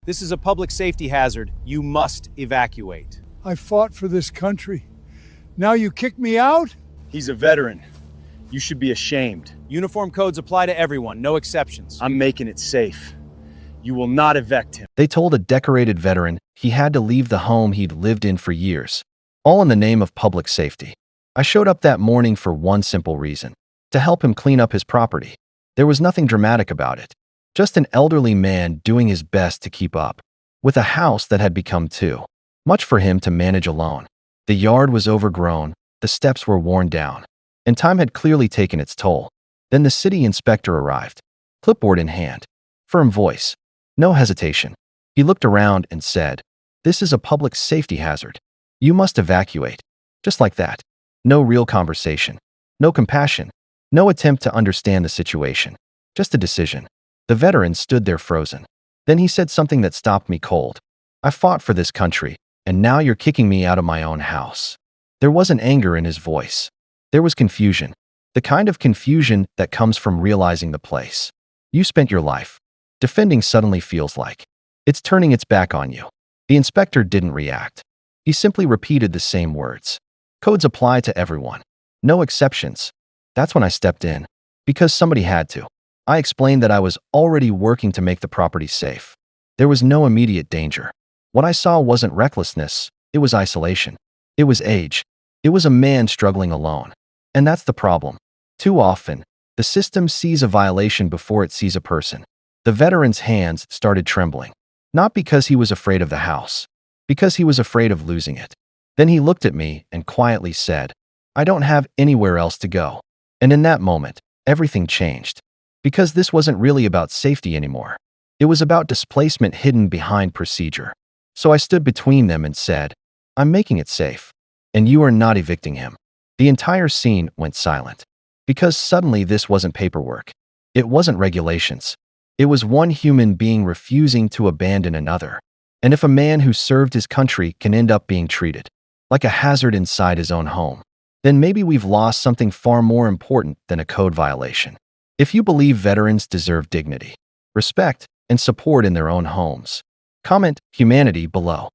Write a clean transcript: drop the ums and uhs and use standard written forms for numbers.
This is a public safety hazard. You must evacuate. I fought for this country. Now you kick me out? He's a veteran. You should be ashamed. Uniform codes apply to everyone, no exceptions. I'm making it safe. You will not evict him. They told a decorated veteran he had to leave the home he'd lived in for years, all in the name of public safety. I showed up that morning for one simple reason: to help him clean up his property. There was nothing dramatic about it. Just an elderly man doing his best to keep up with a house that had become too much for him to manage alone. The yard was overgrown, the steps were worn down, and time had clearly taken its toll. Then the city inspector arrived, clipboard in hand, firm voice, no hesitation. He looked around and said, "This is a public safety hazard. You must evacuate." Just like that. No real conversation, no compassion, no attempt to understand the situation. Just a decision. The veteran stood there frozen. Then he said something that stopped me cold. "I fought for this country, and now you're kicking me out of my own house." There wasn't anger in his voice. There was confusion. The kind of confusion that comes from realizing the place you spent your life defending suddenly feels like it's turning its back on you. The inspector didn't react. He simply repeated the same words. Codes apply to everyone. No exceptions. That's when I stepped in. Because somebody had to. I explained that I was already working to make the property safe. There was no immediate danger. What I saw wasn't recklessness. It was isolation. It was age. It was a man struggling alone. And that's the problem. Too often, the system sees a violation before it sees a person. The veteran's hands started trembling. Not because he was afraid of the house. Because he was afraid of losing it. Then he looked at me and quietly said, "I don't have anywhere else to go." And in that moment, everything changed. Because this wasn't really about safety anymore. It was about displacement hidden behind procedure. So I stood between them and said, "I'm making it safe. And you are not evicting him." The entire scene went silent. Because suddenly this wasn't paperwork. It wasn't regulations. It was one human being refusing to abandon another. And if a man who served his country can end up being treated like a hazard inside his own home, then maybe we've lost something far more important than a code violation. If you believe veterans deserve dignity, respect, and support in their own homes, comment humanity below.